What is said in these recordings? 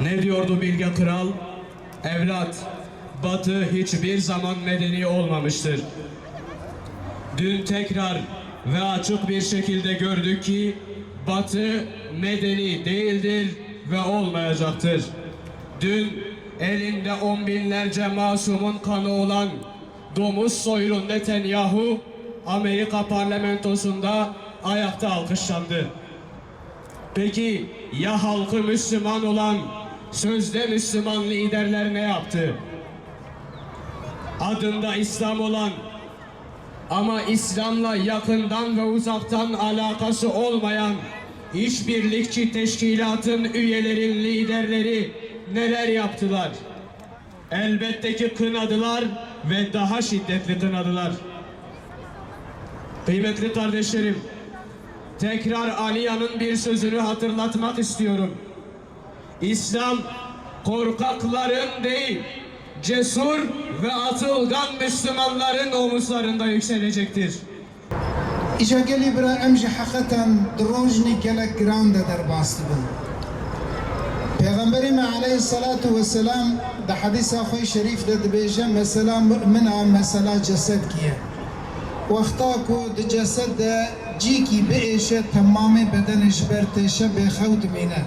Ne diyordu Bilge Kral? Evlat, Batı hiçbir zaman medeni olmamıştır. Dün tekrar ve açık bir şekilde gördük ki Batı medeni değildir ve olmayacaktır. Dün elinde on binlerce masumun kanı olan domuz soylu Netanyahu Amerika parlamentosunda ayakta alkışlandı. Peki ya halkı Müslüman olan sözde Müslüman liderler ne yaptı? Adında İslam olan ama İslam'la yakından ve uzaktan alakası olmayan işbirlikçi teşkilatın üyelerin liderleri neler yaptılar? Elbette ki kınadılar ve daha şiddetli kınadılar. Kıymetli kardeşlerim, tekrar Aliya'nın bir sözünü hatırlatmak istiyorum. İslam korkakların değil, cesur ve atılgan Müslümanların omuzlarında yükselecektir. İşe geli bira emji hakikaten drojni gelek granda derbastı bin. Peygamberimiz aleyhissalatu vesselam da hadis-i ahi şerifde dibêje mesela mü'mina mesela cesed kiye. Vakta ku di cesed de cîkî biêşe temamê bedenê ji ber têşe bêxew dimîne.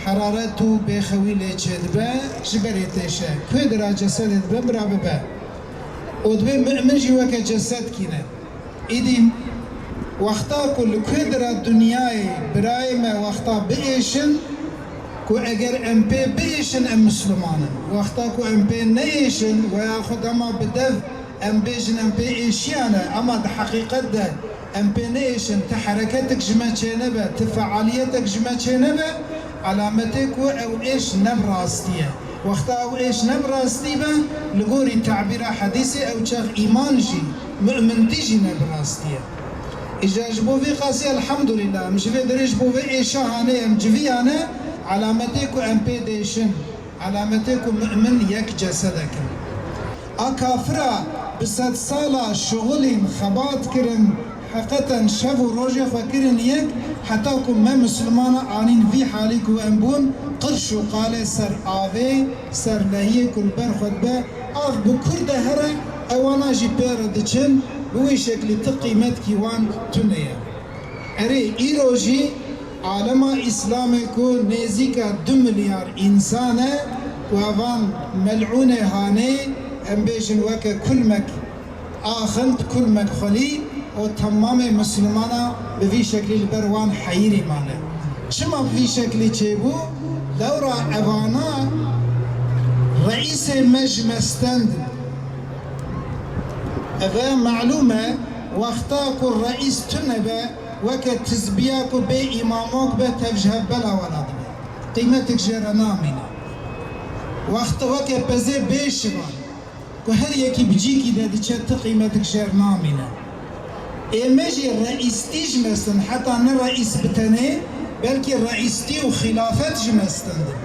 Hararet û bêxewî lê çêdibe ji berê têşe. Kuê dira cesedê dibe bira bibe. û divê mü'min jî weke cesed kîne. Îdî vakta ku li kuê dira dunyayê birayê me vakta biêşin ku eger em pê biêşin em Müslümanin. Vakta ku em pê neêşin veya xwe dema bi dev em bêjin em pê êşiyane ama di heqîqet de em pê neêşin ti hereketek ji me çênebe ti fealiyetek ji me çênebe alametê ku ew êş ne bi rastiye. Vakta ew êş ne bi rastî be li gorî te'bîra hedîsê ew çax îman jî mü'mintî jî ne bi rastiye. İja ji bo vê qasî elhamdülillah em ji vê derê ji bo vê êşa hane em civiyane alametê ku em pê dêşin alametê ku mü'min yek cesedekin. A kafira bi sed sala şuğulên xebat kirin hakikaten şev û rojê xwe kirin yek heta ku me Müslümana anîn vî halî ku em bûn qirş û qalê ser avê ser lehiyê ku li ber xwe dibe av bi kur de here ewana jî pê re diçin bi wî şeklî ti qîmetkî wan tune ye. Erê îro jî alema İslamê ku nêzîka 2 milyar însan e ku evan mel'ûnê hanê em bêjin weke kulmek axint kulmek xwelî û temamê Müslümana bi vî şeklî li ber wan heyîrî mane. Çima bi vî şeklî çêbû? Lewra evana reîsê me ji me stendin. Ev e malûm e wexta ku reîs tune be weke tizbiya ku bê îmamok be tev ji hev bela wela dibe. Qîmetek jê re namîne. Wexta weke pezê bêşivan ku her yekî bicîkî de diçe ti qîmetek jê re namîne. Ême jî reîstî ji me stin heta ne reîs bi tenê belkî reîstî û xilafet ji me stendin.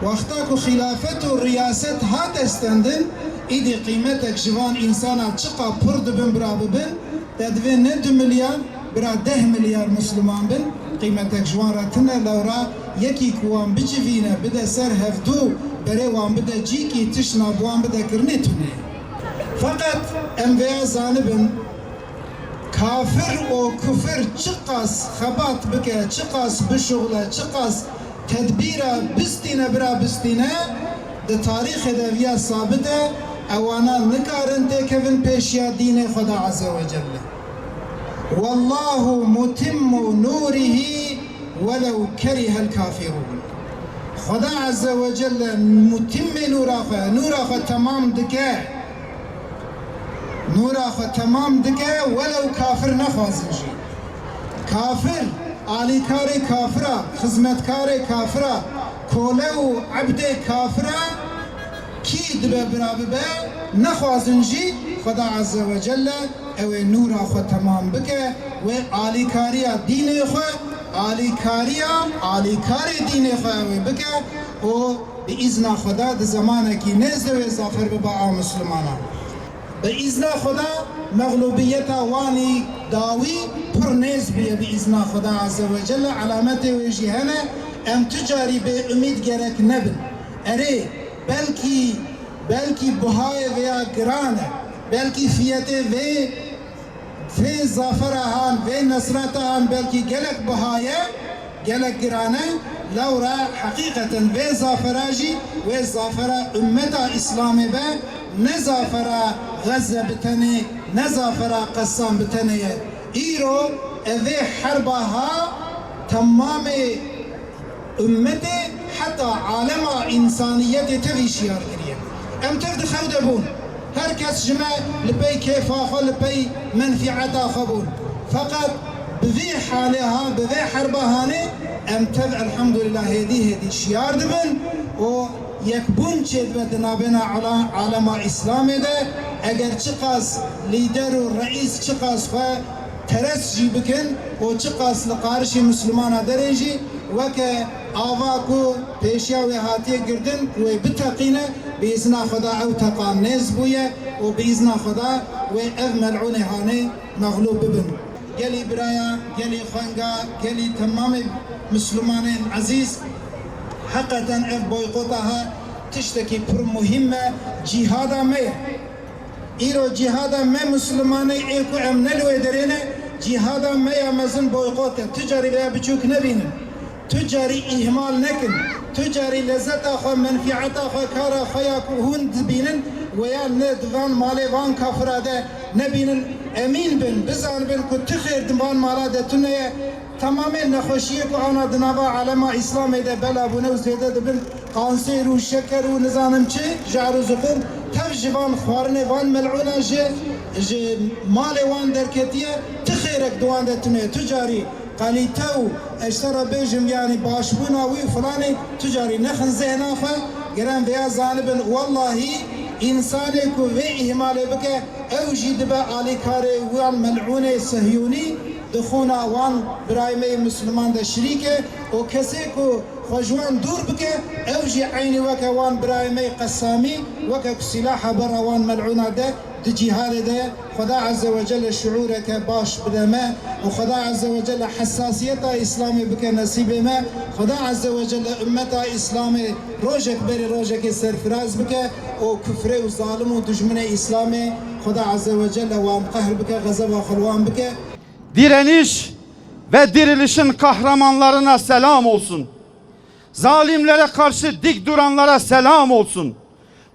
Wexta ku xilafet û riyaset hat stendin îdî qîmetek ji van însana çiqa pir dibin bira bibin de divê ne 2 milyar bira 10 milyar Müslüman bin qîmetek ji wan re tune lewra yekî ku wan bicivîne bide ser hevdû berê wan bide cîkî tişna bi wan bide kirinê tune. Fakat em vêya zanibin kafir û kufir çiqas xebat bike çiqas bişuğle çiqas tedbîra bistîne bira bistîne di tarîxê de viya sabit e ewana nikarin têkevin pêşiya dînê Xweda Azze ve Celle. Wallahu mutimmu nûrihi welew kerihel kafirûn. Xweda Azze ve Celle mutimmê nûra نورا خو تمام دکه نورا خو تمام دکه ولو کافر نخوازن جی کافر آلیکار کافره خدمتکار کافره کوله و عبد کافره کی دبه برابه به نخوازن جی خدا عز و جل او نورا خو تمام بکه و آلیکاریا دین خو آلیکاری دین خو او بکه و بإذن خدا ده زمانه کی نزد و ظافر به با مسلمانان بإذن خدا مغلوبیت وانی داوی پر نیز بیه بإذن خدا عز و جل علامت و جهنه ام تجاری به امید گرک نبن اره بلکی بهای ویا گرانه بلکی فیت و ظافر هان و نصرت هان بلکی گلک بهایه گلک گرانه لورا حقیقتا و ظافراجی و ظافر امتا اسلامی به نظافر غزه بتنه نظافر قسام بتنه ایرو اوه حربها تمام امت حتی عالم انسانیت توی شیار کریه ام تفد خوده بون هر کس جمع لپی کیف آخوا لپی منفعت آخوا بون فقط بذي حالها بذي حربهانه ام تب الحمد لله هدي شيار دبن و يكبون چه بدنابنا على عالم اسلام ده اگر چقاس لیدر و رئیس چقاس خو ترس جي بكن و چقاس لقارش مسلمان درجي وك آواكو پیشیا و هاتیه گردن و بتقینه بإذن خدا او تقام نزبويه و بإذن خدا و اف ملعون هانه مغلوب ببن گلی برایا گلی خانگا گلی تمام مسلمان عزیز حقیقتا اف بویقوتها تشتکی پر مهمه جهادا میه ایرو جهادا می مسلمان ایکو ام نلوی درینه جهادا میه مزن بویقوته تجاری لیا بچوک نبینن تجاری اهمال نکن تجاری لذت آخوا منفعت آخوا کار آخوا هون دبینن ویا ندوان مالی وان کافراده نبینن امین بن بزن بن که تخیر دنبان مالا ده تونه تمام نخوشیه که آنا دنوا علم اسلام ده بلا بونه و زیده ده بن قانسیر و شکر و نظانم چه جعر و زقوم تف جوان خوارنه وان ملعونه جه مال وان درکتیه تخیرک دوان ده تونه تجاری قلیتو اشترا بیجم یعنی باشبونا وی فلانی تجاری نخن ذهنا خو گرم بیا زانبن والله انسانی کو و اهمال بکه او جید به آلی کار وان ملعون صهیونی دخونا وان برایمه مسلمان ده شریکه و کسی کو خوشوان دور بکه او جی عینی وکه وان برایمه قسامی وکه سلاح برا وان ملعون ده دي جهاد ده خدا عز وجل شعورك باش بدما وخدا عز وجل حساسية إسلامي بك نصيب ما خدا عز وجل أمتا إسلامي روجك بري روجك سرفراز بك وكفر وظالم ودجمن إسلامي خدا عز وجل وان قهر بك غضب وخلوان بك Direniş ve dirilişin kahramanlarına selam olsun. Zalimlere karşı dik duranlara selam olsun.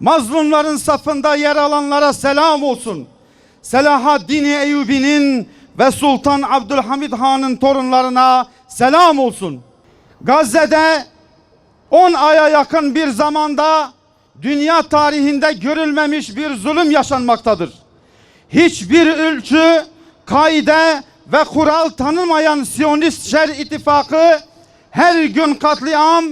Mazlumların safında yer alanlara selam olsun. Selahaddin Eyyubi'nin ve Sultan Abdülhamid Han'ın torunlarına selam olsun. Gazze'de 10 aya yakın bir zamanda dünya tarihinde görülmemiş bir zulüm yaşanmaktadır. Hiçbir ölçü, kaide ve kural tanımayan Siyonist şer ittifakı her gün katliam,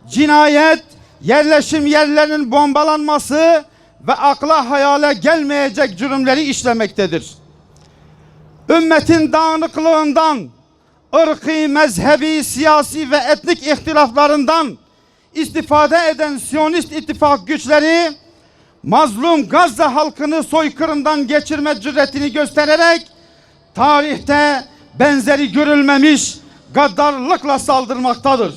cinayet, yerleşim yerlerinin bombalanması ve akla hayale gelmeyecek cürümleri işlemektedir. Ümmetin dağınıklığından, ırkî, mezhebi, siyasi ve etnik ihtilaflarından istifade eden Siyonist ittifak güçleri mazlum Gazze halkını soykırımdan geçirme cüretini göstererek tarihte benzeri görülmemiş gaddarlıkla saldırmaktadır.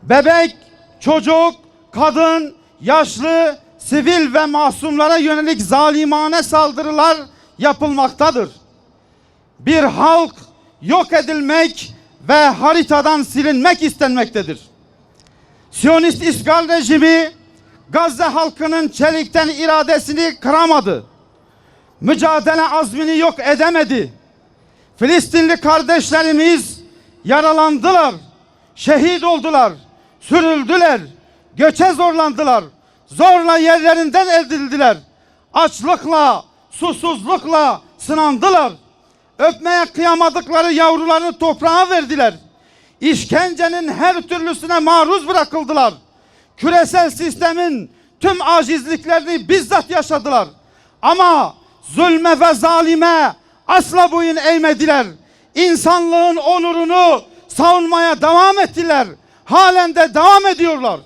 Bebek, çocuk, kadın, yaşlı, sivil ve masumlara yönelik zalimane saldırılar yapılmaktadır. Bir halk yok edilmek ve haritadan silinmek istenmektedir. Siyonist işgal rejimi Gazze halkının çelikten iradesini kıramadı. Mücadele azmini yok edemedi. Filistinli kardeşlerimiz yaralandılar, şehit oldular, sürüldüler, göçe zorlandılar, zorla yerlerinden edildiler. Açlıkla, susuzlukla sınandılar. Öpmeye kıyamadıkları yavrularını toprağa verdiler. İşkencenin her türlüsüne maruz bırakıldılar. Küresel sistemin tüm acizliklerini bizzat yaşadılar. Ama zulme ve zalime asla boyun eğmediler. İnsanlığın onurunu savunmaya devam ettiler. Halen de devam ediyorlar.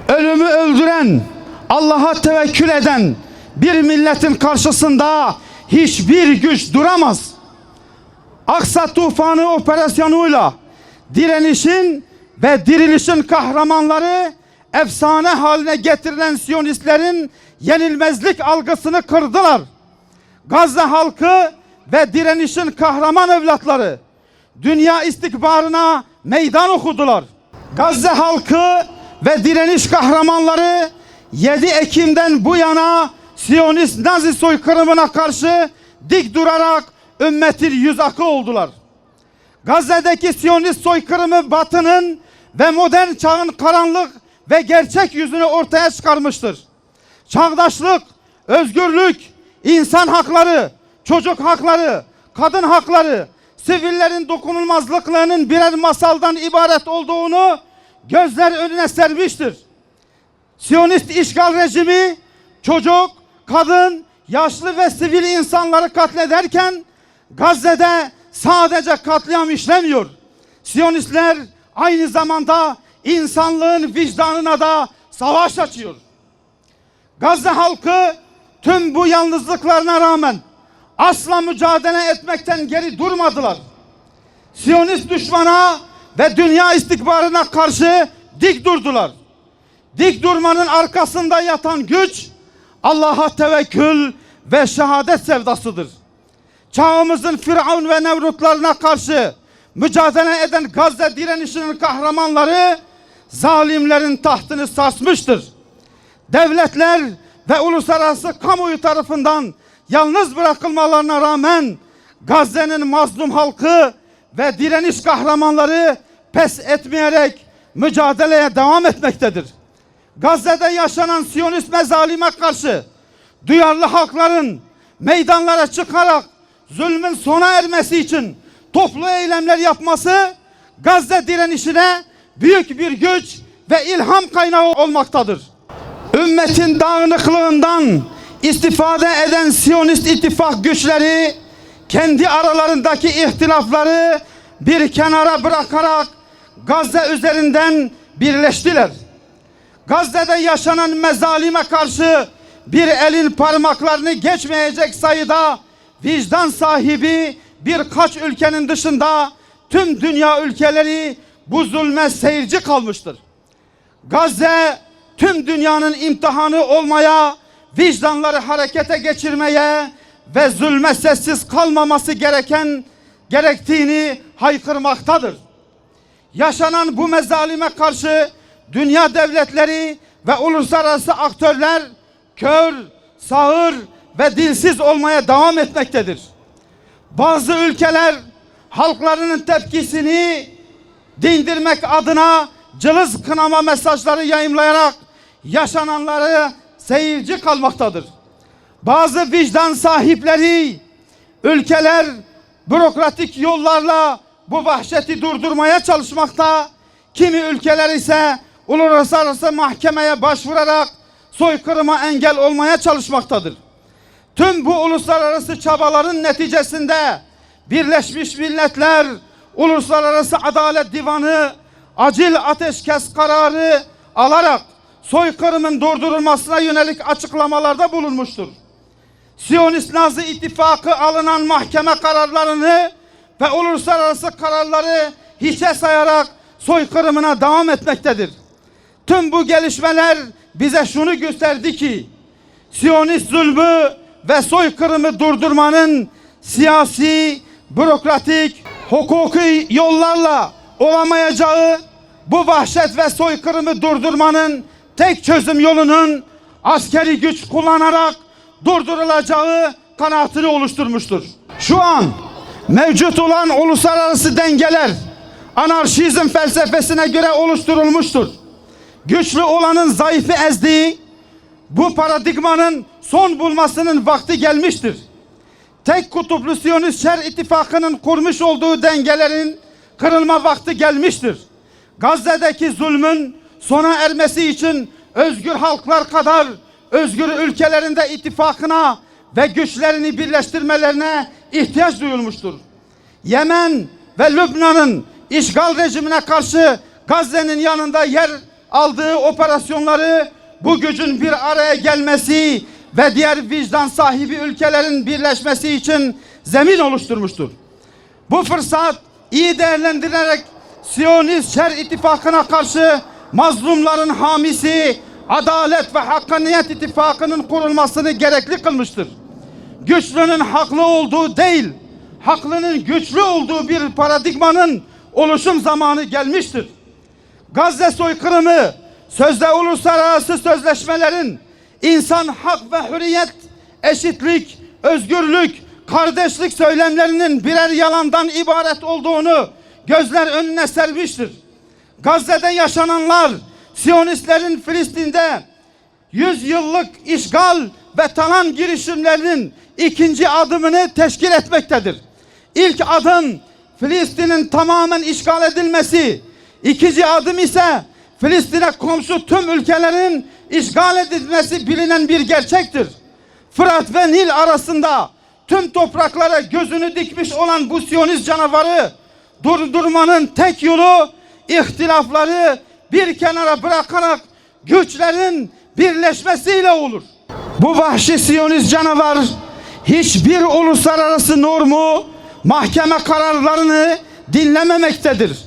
Ölümü öldüren, Allah'a tevekkül eden bir milletin karşısında hiçbir güç duramaz. Aksa Tufanı operasyonuyla direnişin ve dirilişin kahramanları efsane haline getirilen Siyonistlerin yenilmezlik algısını kırdılar. Gazze halkı ve direnişin kahraman evlatları dünya istikbarına meydan okudular. Gazze halkı ve direniş kahramanları 7 Ekim'den bu yana Siyonist Nazi soykırımına karşı dik durarak ümmetin yüz akı oldular. Gazze'deki Siyonist soykırımı Batı'nın ve modern çağın karanlık ve gerçek yüzünü ortaya çıkarmıştır. Çağdaşlık, özgürlük, insan hakları, çocuk hakları, kadın hakları, sivillerin dokunulmazlıklarının birer masaldan ibaret olduğunu gözler önüne sermiştir. Siyonist işgal rejimi çocuk, kadın, yaşlı ve sivil insanları katlederken Gazze'de sadece katliam işlemiyor. Siyonistler aynı zamanda insanlığın vicdanına da savaş açıyor. Gazze halkı tüm bu yalnızlıklarına rağmen asla mücadele etmekten geri durmadılar. Siyonist düşmana ve dünya istikbarına karşı dik durdular. Dik durmanın arkasında yatan güç Allah'a tevekkül ve şehadet sevdasıdır. Çağımızın Firavun ve Nevrutlarına karşı mücadele eden Gazze direnişinin kahramanları zalimlerin tahtını sarsmıştır. Devletler ve uluslararası kamuoyu tarafından yalnız bırakılmalarına rağmen Gazze'nin mazlum halkı ve direniş kahramanları pes etmeyerek mücadeleye devam etmektedir. Gazze'de yaşanan Siyonist mezalime karşı duyarlı halkların meydanlara çıkarak zulmün sona ermesi için toplu eylemler yapması Gazze direnişine büyük bir güç ve ilham kaynağı olmaktadır. Ümmetin dağınıklığından istifade eden Siyonist ittifak güçleri kendi aralarındaki ihtilafları bir kenara bırakarak Gazze üzerinden birleştiler. Gazze'de yaşanan mezalime karşı bir elin parmaklarını geçmeyecek sayıda vicdan sahibi birkaç ülkenin dışında tüm dünya ülkeleri bu zulme seyirci kalmıştır. Gazze tüm dünyanın imtihanı olmaya, vicdanları harekete geçirmeye ve zulme sessiz kalmaması gerektiğini haykırmaktadır. Yaşanan bu mezalime karşı dünya devletleri ve uluslararası aktörler kör, sağır ve dilsiz olmaya devam etmektedir. Bazı ülkeler halklarının tepkisini dindirmek adına cılız kınama mesajları yayımlayarak yaşananları seyirci kalmaktadır. Bazı vicdan sahipleri ülkeler bürokratik yollarla bu vahşeti durdurmaya çalışmakta, kimi ülkeler ise uluslararası mahkemeye başvurarak soykırıma engel olmaya çalışmaktadır. Tüm bu uluslararası çabaların neticesinde Birleşmiş Milletler Uluslararası Adalet Divanı acil ateşkes kararı alarak soykırımın durdurulmasına yönelik açıklamalarda bulunmuştur. Siyonist Nazi ittifakı alınan mahkeme kararlarını ve uluslararası kararları hiçe sayarak soykırımına devam etmektedir. Tüm bu gelişmeler bize şunu gösterdi ki Siyonist zulmü ve soykırımı durdurmanın siyasi, bürokratik, hukuki yollarla olamayacağı, bu vahşet ve soykırımı durdurmanın tek çözüm yolunun askeri güç kullanarak durdurulacağı kanaatini oluşturmuştur. Şu an mevcut olan uluslararası dengeler anarşizm felsefesine göre oluşturulmuştur. Güçlü olanın zayıfı ezdiği, Bu paradigmanın son bulmasının vakti gelmiştir. Tek kutuplu Siyonist Şer İttifakı'nın kurmuş olduğu dengelerin kırılma vakti gelmiştir. Gazze'deki zulmün sona ermesi için özgür halklar kadar özgür ülkelerin de ittifakına ve güçlerini birleştirmelerine ihtiyaç duyulmuştur. Yemen ve Lübnan'ın işgal rejimine karşı Gazze'nin yanında yer aldığı operasyonları bu gücün bir araya gelmesi ve diğer vicdan sahibi ülkelerin birleşmesi için zemin oluşturmuştur. Bu fırsat iyi değerlendirilerek Siyonist Şer İttifakı'na karşı mazlumların hamisi Adalet ve Hakkaniyet İttifakı'nın kurulmasını gerekli kılmıştır. Güçlünün haklı olduğu değil, haklının güçlü olduğu bir paradigmanın oluşum zamanı gelmiştir. Gazze soykırımı sözde uluslararası sözleşmelerin insan hak ve hürriyet, eşitlik, özgürlük, kardeşlik söylemlerinin birer yalandan ibaret olduğunu gözler önüne sermiştir. Gazze'de yaşananlar Siyonistlerin Filistin'de 100 yıllık işgal ve talan girişimlerinin ikinci adımını teşkil etmektedir. İlk adım Filistin'in tamamen işgal edilmesi, ikinci adım ise Filistin'e komşu tüm ülkelerin işgal edilmesi bilinen bir gerçektir. Fırat ve Nil arasında tüm topraklara gözünü dikmiş olan bu Siyonist canavarı durdurmanın tek yolu ihtilafları bir kenara bırakarak güçlerin birleşmesiyle olur. Bu vahşi Siyonist canavar hiçbir uluslararası normu, mahkeme kararlarını dinlememektedir.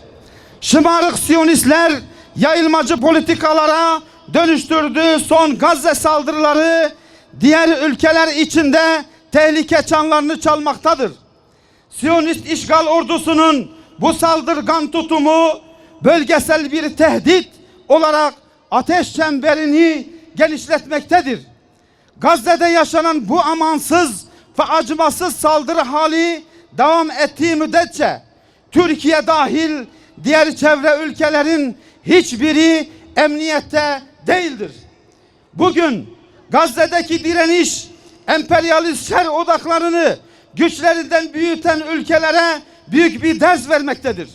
Şımarık Siyonistler yayılmacı politikalara dönüştürdüğü son Gazze saldırıları diğer ülkeler içinde tehlike çanlarını çalmaktadır. Siyonist işgal ordusunun bu saldırgan tutumu bölgesel bir tehdit olarak ateş çemberini genişletmektedir. Gazze'de yaşanan bu amansız ve acımasız saldırı hali devam ettiği müddetçe Türkiye dahil diğer çevre ülkelerin hiçbiri emniyette değildir. Bugün Gazze'deki direniş emperyalist şer odaklarını güçlerinden büyüten ülkelere büyük bir ders vermektedir.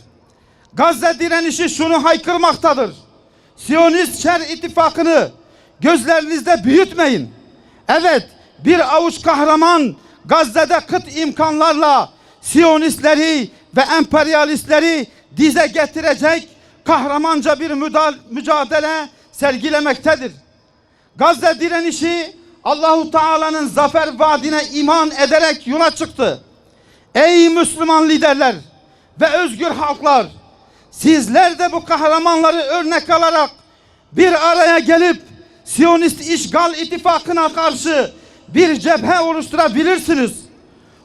Gazze direnişi şunu haykırmaktadır: Siyonist Şer İttifakı'nı gözlerinizde büyütmeyin. Evet, bir avuç kahraman Gazze'de kıt imkanlarla Siyonistleri ve emperyalistleri dize getirecek kahramanca bir mücadele sergilemektedir. Gazze direnişi Allahu Teala'nın zafer vaadine iman ederek yola çıktı. Ey Müslüman liderler ve özgür halklar, sizler de bu kahramanları örnek alarak bir araya gelip Siyonist işgal ittifakına karşı bir cephe oluşturabilirsiniz.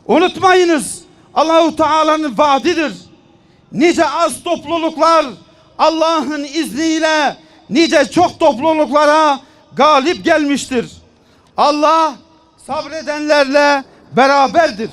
Unutmayınız, Allahu Teala'nın vaadidir. Nice az topluluklar Allah'ın izniyle nice çok topluluklara galip gelmiştir. Allah sabredenlerle beraberdir.